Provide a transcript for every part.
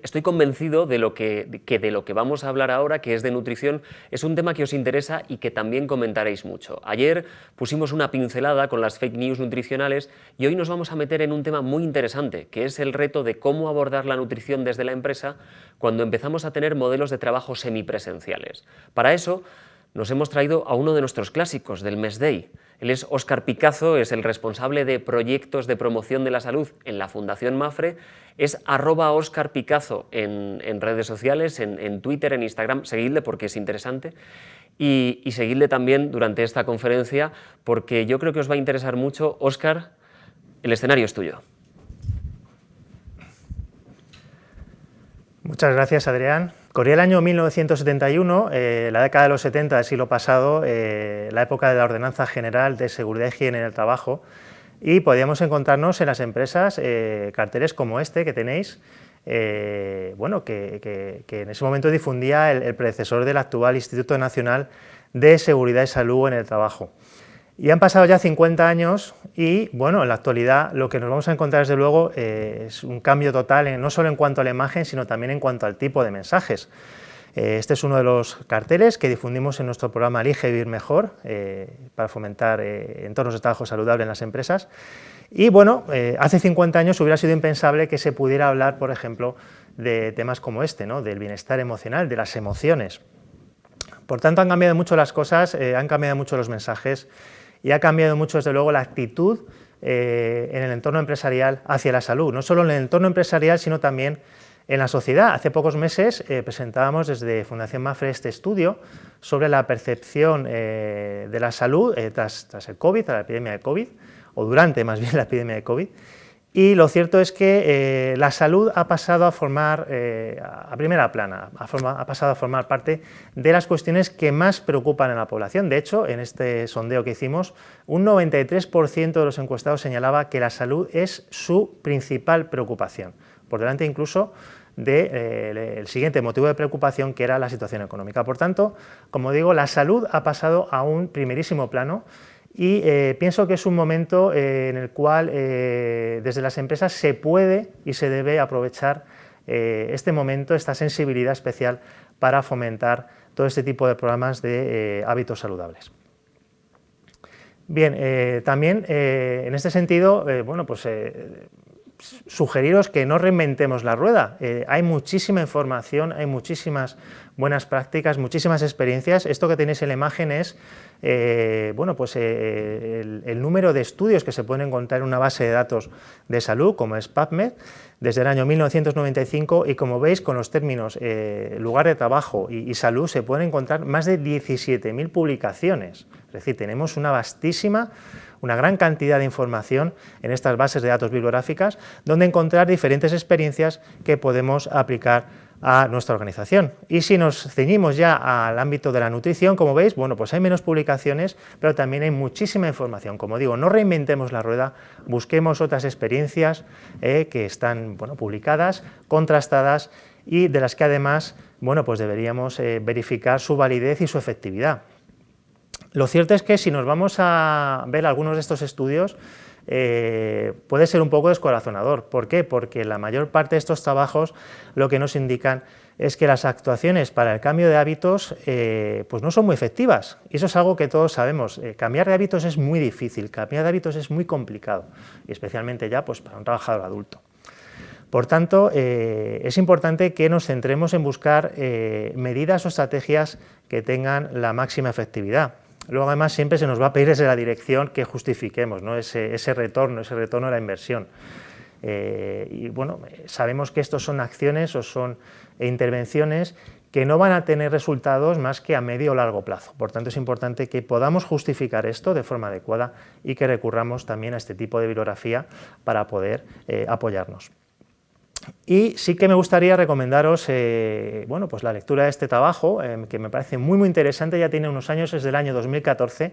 Estoy convencido de de lo que vamos a hablar ahora, que es de nutrición, es un tema que os interesa y que también comentaréis mucho. Ayer pusimos una pincelada con las fake news nutricionales y hoy nos vamos a meter en un tema muy interesante, que es el reto de cómo abordar la nutrición desde la empresa cuando empezamos a tener modelos de trabajo semipresenciales. Para eso nos hemos traído a uno de nuestros clásicos del Mes Day. Él es Óscar Picazo, es el responsable de proyectos de promoción de la salud en la Fundación Mapfre, es @Óscar Picazo en redes sociales, en Twitter, en Instagram, seguidle porque es interesante y seguidle también durante esta conferencia porque yo creo que os va a interesar mucho. Óscar, el escenario es tuyo. Muchas gracias, Adrián. Corría el año 1971, la década de los 70 del siglo pasado, la época de la Ordenanza General de Seguridad y Higiene en el Trabajo, y podíamos encontrarnos en las empresas carteles como este que tenéis, bueno, que en ese momento difundía el predecesor del actual Instituto Nacional de Seguridad y Salud en el Trabajo. Y han pasado ya 50 años y, bueno, en la actualidad lo que nos vamos a encontrar, desde luego, es un cambio total, no solo en cuanto a la imagen, sino también en cuanto al tipo de mensajes. Este es uno de los carteles que difundimos en nuestro programa Elige Vivir Mejor, para fomentar entornos de trabajo saludable en las empresas. Y, bueno, hace 50 años hubiera sido impensable que se pudiera hablar, por ejemplo, de temas como este, ¿no?, del bienestar emocional, de las emociones. Por tanto, han cambiado mucho las cosas, han cambiado mucho los mensajes, y ha cambiado mucho, desde luego, la actitud en el entorno empresarial hacia la salud, no solo en el entorno empresarial, sino también en la sociedad. Hace pocos meses presentábamos desde Fundación Mapfre este estudio sobre la percepción de la salud tras el COVID, tras la epidemia de COVID, o durante más bien la epidemia de COVID. Y lo cierto es que la salud ha pasado a formar, a primera plana, ha pasado a formar parte de las cuestiones que más preocupan a la población. De hecho, en este sondeo que hicimos, un 93% de los encuestados señalaba que la salud es su principal preocupación, por delante incluso del siguiente motivo de preocupación, que era la situación económica. Por tanto, como digo, la salud ha pasado a un primerísimo plano. Y pienso que es un momento en el cual desde las empresas se puede y se debe aprovechar este momento, esta sensibilidad especial para fomentar todo este tipo de programas de hábitos saludables. Bien, también en este sentido, bueno, pues sugeriros que no reinventemos la rueda. Hay muchísima información, hay muchísimas buenas prácticas, muchísimas experiencias. Esto que tenéis en la imagen es bueno, pues el número de estudios que se pueden encontrar en una base de datos de salud, como es PubMed, desde el año 1995, y como veis, con los términos lugar de trabajo y salud, se pueden encontrar más de 17.000 publicaciones. Es decir, tenemos una gran cantidad de información en estas bases de datos bibliográficas, donde encontrar diferentes experiencias que podemos aplicar a nuestra organización. Y si nos ceñimos ya al ámbito de la nutrición, como veis, bueno, pues hay menos publicaciones, pero también hay muchísima información. Como digo, no reinventemos la rueda, busquemos otras experiencias que están, bueno, publicadas, contrastadas, y de las que además, bueno, pues deberíamos verificar su validez y su efectividad. Lo cierto es que si nos vamos a ver algunos de estos estudios, puede ser un poco descorazonador. ¿Por qué? Porque la mayor parte de estos trabajos lo que nos indican es que las actuaciones para el cambio de hábitos pues no son muy efectivas. Y eso es algo que todos sabemos. Cambiar de hábitos es muy difícil, cambiar de hábitos es muy complicado, y especialmente ya pues para un trabajador adulto. Por tanto, es importante que nos centremos en buscar medidas o estrategias que tengan la máxima efectividad. Luego, además, siempre se nos va a pedir desde la dirección que justifiquemos, ¿no?, ese retorno a la inversión. Y bueno, sabemos que estos son acciones o son intervenciones que no van a tener resultados más que a medio o largo plazo. Por tanto, es importante que podamos justificar esto de forma adecuada y que recurramos también a este tipo de bibliografía para poder apoyarnos. Y sí que me gustaría recomendaros bueno, pues la lectura de este trabajo, que me parece muy interesante. Ya tiene unos años, es del año 2014,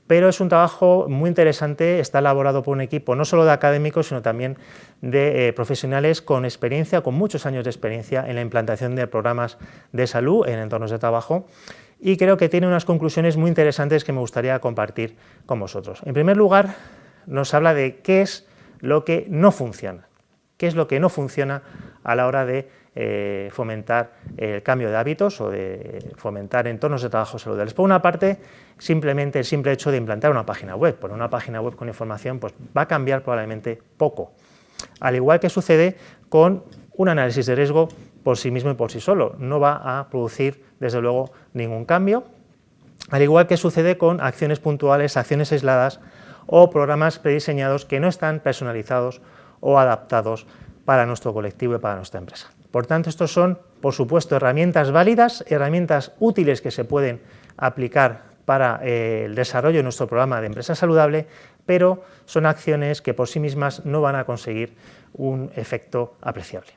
pero es un trabajo muy interesante. Está elaborado por un equipo no solo de académicos, sino también de profesionales con experiencia, con muchos años de experiencia en la implantación de programas de salud en entornos de trabajo, y creo que tiene unas conclusiones muy interesantes que me gustaría compartir con vosotros. En primer lugar, nos habla de qué es lo que no funciona. ¿Qué es lo que no funciona a la hora de fomentar el cambio de hábitos o de fomentar entornos de trabajo saludables. Por una parte, simplemente el simple hecho de implantar una página web. Poner una página web con información pues, va a cambiar probablemente poco. Al igual que sucede con un análisis de riesgo por sí mismo y por sí solo. No va a producir, desde luego, ningún cambio. Al igual que sucede con acciones puntuales, acciones aisladas o programas prediseñados que no están personalizados o adaptados para nuestro colectivo y para nuestra empresa. Por tanto, estos son, por supuesto, herramientas válidas, herramientas útiles que se pueden aplicar para el desarrollo de nuestro programa de empresa saludable, pero son acciones que por sí mismas no van a conseguir un efecto apreciable.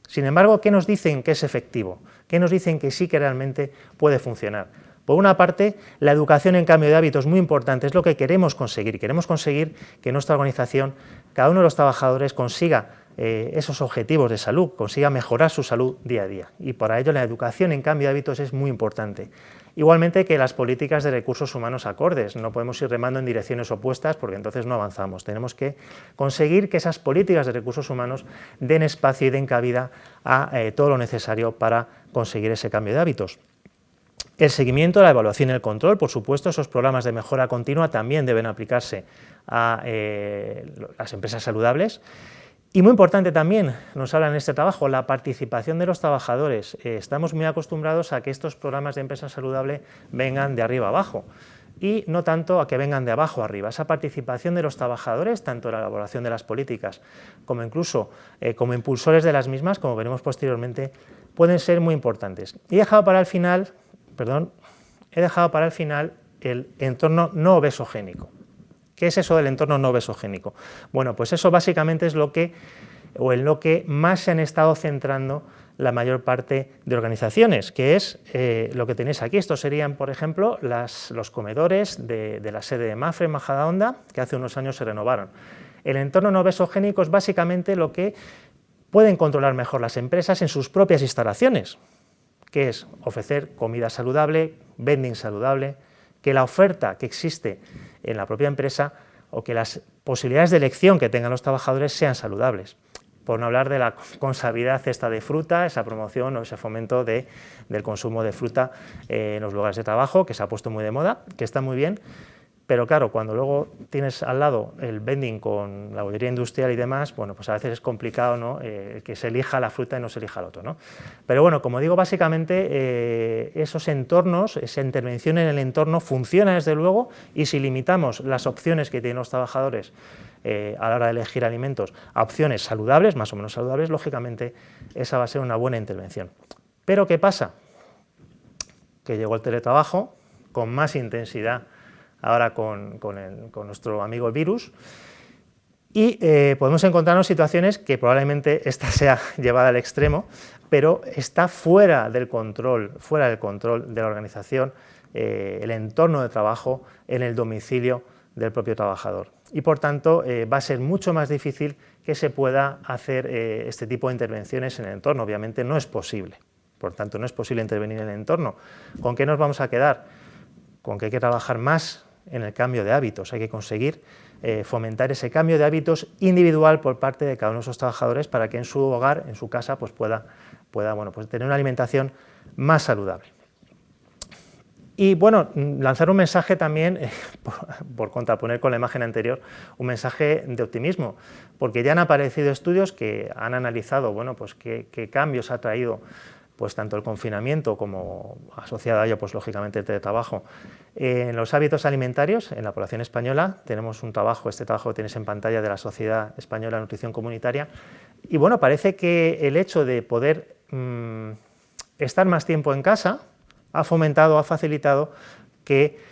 Sin embargo, ¿qué nos dicen que es efectivo? ¿Qué nos dicen que sí que realmente puede funcionar? Por una parte, la educación en cambio de hábitos es muy importante, es lo que queremos conseguir. Queremos conseguir que nuestra organización, cada uno de los trabajadores consiga esos objetivos de salud, consiga mejorar su salud día a día. Y para ello la educación en cambio de hábitos es muy importante. Igualmente que las políticas de recursos humanos acordes. No podemos ir remando en direcciones opuestas porque entonces no avanzamos. Tenemos que conseguir que esas políticas de recursos humanos den espacio y den cabida a todo lo necesario para conseguir ese cambio de hábitos. El seguimiento, la evaluación y el control, por supuesto, esos programas de mejora continua también deben aplicarse a las empresas saludables. Y muy importante también, nos habla en este trabajo, la participación de los trabajadores. Estamos muy acostumbrados a que estos programas de empresa saludable vengan de arriba abajo y no tanto a que vengan de abajo arriba. Esa participación de los trabajadores, tanto en la elaboración de las políticas como incluso como impulsores de las mismas, como veremos posteriormente, pueden ser muy importantes. Y he dejado para el final el entorno no obesogénico. ¿Qué es eso del entorno no obesogénico? Bueno, pues eso básicamente es en lo que más se han estado centrando la mayor parte de organizaciones, que es lo que tenéis aquí. Estos serían, por ejemplo, los comedores de la sede de Mafre en Majadahonda, que hace unos años se renovaron. El entorno no obesogénico es básicamente lo que pueden controlar mejor las empresas en sus propias instalaciones, que es ofrecer comida saludable, vending saludable, que la oferta que existe en la propia empresa o que las posibilidades de elección que tengan los trabajadores sean saludables. Por no hablar de la consabida cesta de fruta, esa promoción o ese fomento del consumo de fruta en los lugares de trabajo, que se ha puesto muy de moda, que está muy bien, pero claro, cuando luego tienes al lado el vending con la bollería industrial y demás, bueno, pues a veces es complicado, ¿no? Que se elija la fruta y no se elija el otro, ¿no? Pero bueno, como digo, básicamente esos entornos, esa intervención en el entorno funciona desde luego, y si limitamos las opciones que tienen los trabajadores a la hora de elegir alimentos a opciones saludables, más o menos saludables, lógicamente esa va a ser una buena intervención. Pero ¿qué pasa? Que llegó el teletrabajo con más intensidad ahora con nuestro amigo el virus, y podemos encontrarnos situaciones que probablemente esta sea llevada al extremo, pero está fuera del control de la organización, el entorno de trabajo en el domicilio del propio trabajador. Y por tanto va a ser mucho más difícil que se pueda hacer este tipo de intervenciones en el entorno. Obviamente no es posible, por tanto no es posible intervenir en el entorno. ¿Con qué nos vamos a quedar? Con que hay que trabajar más en el cambio de hábitos, hay que conseguir fomentar ese cambio de hábitos individual por parte de cada uno de esos trabajadores para que en su hogar, en su casa, pues pueda bueno, pues tener una alimentación más saludable. Y bueno, lanzar un mensaje también, por contraponer con la imagen anterior, un mensaje de optimismo, porque ya han aparecido estudios que han analizado bueno, pues qué cambios ha traído pues tanto el confinamiento como asociado a ello, pues lógicamente el teletrabajo, en los hábitos alimentarios en la población española. Tenemos un trabajo, este trabajo que tenéis en pantalla, de la Sociedad Española de Nutrición Comunitaria, y bueno, parece que el hecho de poder estar más tiempo en casa ha fomentado, ha facilitado que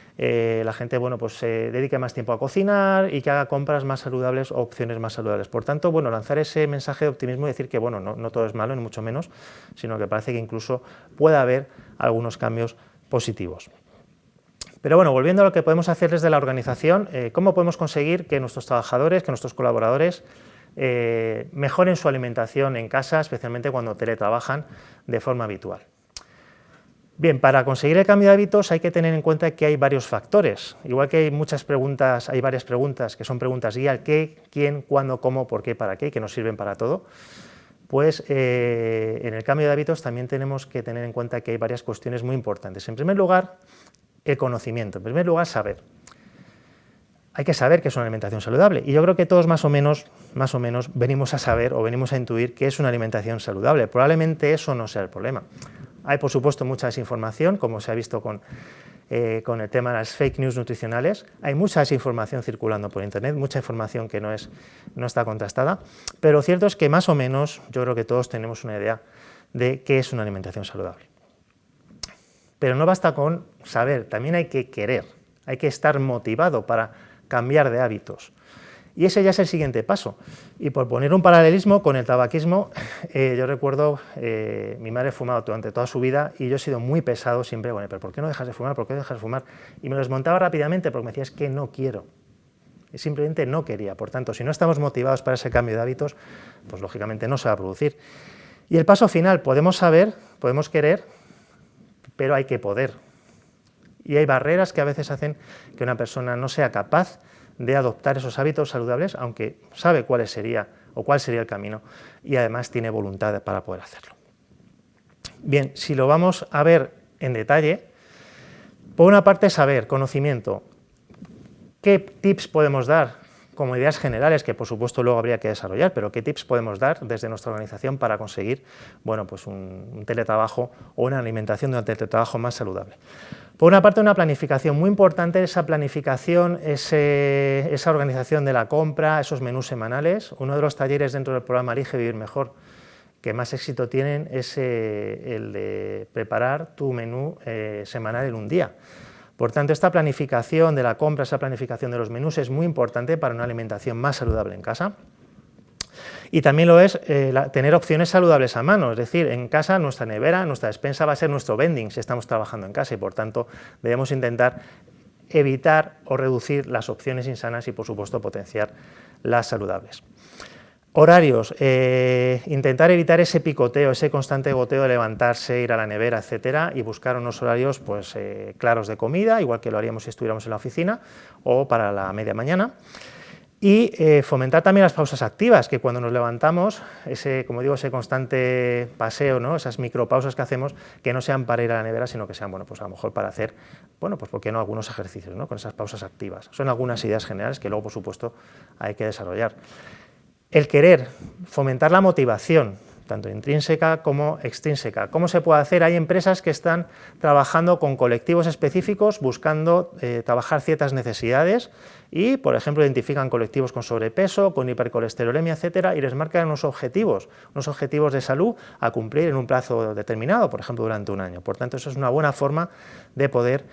la gente bueno, pues, se dedique más tiempo a cocinar y que haga compras más saludables o opciones más saludables. Por tanto, bueno, lanzar ese mensaje de optimismo y decir que bueno, no todo es malo, ni mucho menos, sino que parece que incluso puede haber algunos cambios positivos. Pero bueno, volviendo a lo que podemos hacer desde la organización, ¿cómo podemos conseguir que nuestros trabajadores, que nuestros colaboradores mejoren su alimentación en casa, especialmente cuando teletrabajan de forma habitual? Bien, para conseguir el cambio de hábitos hay que tener en cuenta que hay varios factores. Igual que hay muchas preguntas, hay varias preguntas que son preguntas guía: el qué, quién, cuándo, cómo, por qué, para qué, que nos sirven para todo. pues en el cambio de hábitos también tenemos que tener en cuenta que hay varias cuestiones muy importantes. En primer lugar, el conocimiento. En primer lugar, saber. Hay que saber qué es una alimentación saludable y yo creo que todos más o menos venimos a saber o venimos a intuir qué es una alimentación saludable. Probablemente eso no sea el problema. Hay, por supuesto, mucha desinformación, como se ha visto con el tema de las fake news nutricionales. Hay mucha desinformación circulando por Internet, mucha información que no está contrastada, pero lo cierto es que más o menos yo creo que todos tenemos una idea de qué es una alimentación saludable. Pero no basta con saber, también hay que querer, hay que estar motivado para cambiar de hábitos. Y ese ya es el siguiente paso. Y por poner un paralelismo con el tabaquismo, yo recuerdo, mi madre fumaba durante toda su vida y yo he sido muy pesado siempre, bueno, pero ¿por qué no dejas de fumar? ¿Por qué no dejas de fumar? Y me lo desmontaba rápidamente porque me decía, es que no quiero. Y simplemente no quería. Por tanto, si no estamos motivados para ese cambio de hábitos, pues lógicamente no se va a producir. Y el paso final, podemos saber, podemos querer, pero hay que poder. Y hay barreras que a veces hacen que una persona no sea capaz de adoptar esos hábitos saludables, aunque sabe cuál sería el camino y además tiene voluntad para poder hacerlo. Bien, si lo vamos a ver en detalle, por una parte saber, conocimiento, ¿qué tips podemos dar como ideas generales que por supuesto luego habría que desarrollar, pero qué tips podemos dar desde nuestra organización para conseguir, bueno, pues un teletrabajo o una alimentación durante el teletrabajo más saludable? Por una parte, una planificación muy importante, esa planificación, esa organización de la compra, esos menús semanales. Uno de los talleres dentro del programa Elige Vivir Mejor que más éxito tienen es el de preparar tu menú semanal en un día. Por tanto, esta planificación de la compra, esa planificación de los menús es muy importante para una alimentación más saludable en casa. Y también lo es tener opciones saludables a mano, es decir, en casa nuestra nevera, nuestra despensa va a ser nuestro vending si estamos trabajando en casa y por tanto debemos intentar evitar o reducir las opciones insanas y por supuesto potenciar las saludables. Horarios, intentar evitar ese picoteo, ese constante goteo de levantarse, ir a la nevera, etcétera, y buscar unos horarios pues, claros de comida, igual que lo haríamos si estuviéramos en la oficina o para la media mañana. Y fomentar también las pausas activas, que cuando nos levantamos, como digo, ese constante paseo, ¿no? Esas micropausas que hacemos, que no sean para ir a la nevera, sino que sean, bueno, pues a lo mejor para hacer, bueno, pues por qué no, algunos ejercicios, ¿no? Con esas pausas activas. Son algunas ideas generales que luego, por supuesto, hay que desarrollar. El querer, fomentar la motivación, tanto intrínseca como extrínseca. ¿Cómo se puede hacer? Hay empresas que están trabajando con colectivos específicos, buscando trabajar ciertas necesidades y, por ejemplo, identifican colectivos con sobrepeso, con hipercolesterolemia, etcétera, y les marcan unos objetivos de salud a cumplir en un plazo determinado, por ejemplo, durante un año. Por tanto, eso es una buena forma de poder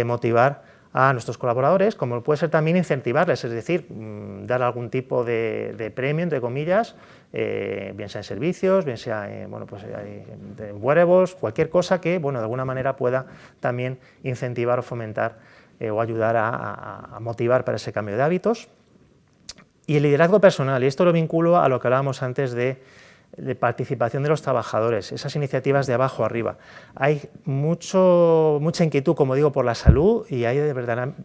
motivar a nuestros colaboradores, como puede ser también incentivarles, es decir, dar algún tipo de premio, entre comillas, bien sea en servicios, bien sea bueno, pues, en wearables, cualquier cosa que bueno, de alguna manera pueda también incentivar o fomentar o ayudar a motivar para ese cambio de hábitos. Y el liderazgo personal, y esto lo vinculo a lo que hablábamos antes de participación de los trabajadores, esas iniciativas de abajo arriba. Hay mucha inquietud, como digo, por la salud y hay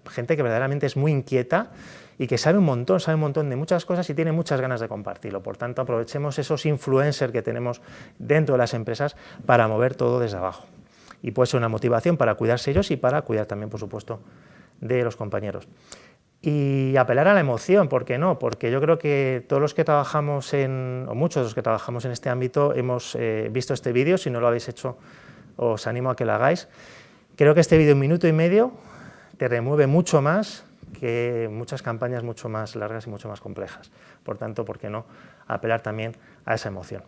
gente que verdaderamente es muy inquieta y que sabe un montón de muchas cosas y tiene muchas ganas de compartirlo. Por tanto, aprovechemos esos influencers que tenemos dentro de las empresas para mover todo desde abajo. Y puede ser una motivación para cuidarse ellos y para cuidar también, por supuesto, de los compañeros. Y apelar a la emoción, ¿por qué no? Porque yo creo que todos los que trabajamos o muchos de los que trabajamos en este ámbito hemos visto este vídeo. Si no lo habéis hecho, os animo a que lo hagáis. Creo que este vídeo, 1 minuto y medio, te remueve mucho más que muchas campañas mucho más largas y mucho más complejas. Por tanto, ¿por qué no apelar también a esa emoción?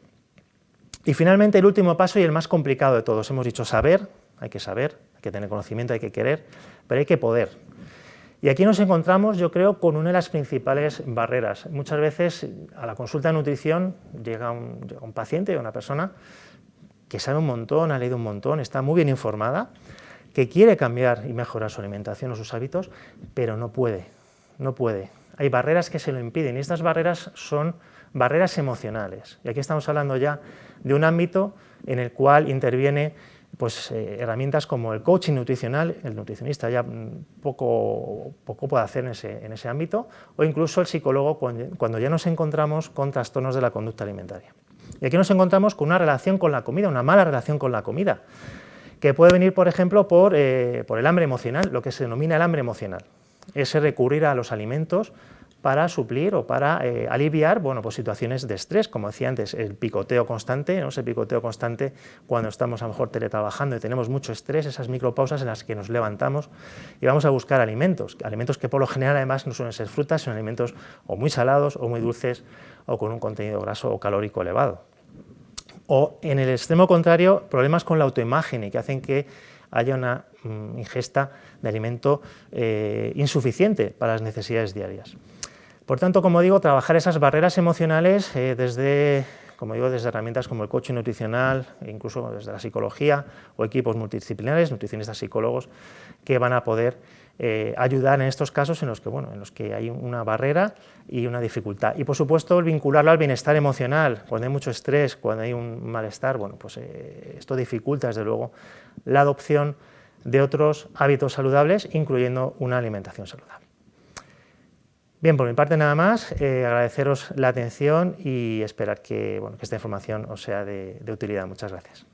Y finalmente, el último paso y el más complicado de todos. Hemos dicho saber, hay que tener conocimiento, hay que querer, pero hay que poder. Y aquí nos encontramos, yo creo, con una de las principales barreras. Muchas veces a la consulta de nutrición llega un paciente, una persona que sabe un montón, ha leído un montón, está muy bien informada, que quiere cambiar y mejorar su alimentación o sus hábitos, pero no puede. Hay barreras que se lo impiden y estas barreras son barreras emocionales. Y aquí estamos hablando ya de un ámbito en el cual interviene pues, herramientas como el coaching nutricional, el nutricionista ya poco puede hacer en ese ámbito, o incluso el psicólogo cuando ya nos encontramos con trastornos de la conducta alimentaria. Y aquí nos encontramos con una relación con la comida, una mala relación con la comida, que puede venir, por ejemplo, por el hambre emocional, lo que se denomina el hambre emocional. Ese recurrir a los alimentos para suplir o para aliviar, bueno, pues situaciones de estrés, como decía antes, el picoteo constante, ¿no? Ese picoteo constante cuando estamos a lo mejor teletrabajando y tenemos mucho estrés, esas micropausas en las que nos levantamos y vamos a buscar alimentos que por lo general además no suelen ser frutas, son alimentos o muy salados o muy dulces o con un contenido graso o calórico elevado. O en el extremo contrario, problemas con la autoimagen y que hacen que haya una ingesta de alimento insuficiente para las necesidades diarias. Por tanto, como digo, trabajar esas barreras emocionales desde herramientas como el coaching nutricional, e incluso desde la psicología o equipos multidisciplinares, nutricionistas, psicólogos, que van a poder ayudar en estos casos en los que hay una barrera y una dificultad. Y por supuesto, el vincularlo al bienestar emocional. Cuando hay mucho estrés, cuando hay un malestar, bueno, pues esto dificulta desde luego la adopción de otros hábitos saludables, incluyendo una alimentación saludable. Bien, por mi parte nada más, agradeceros la atención y esperar que esta información os sea de utilidad. Muchas gracias.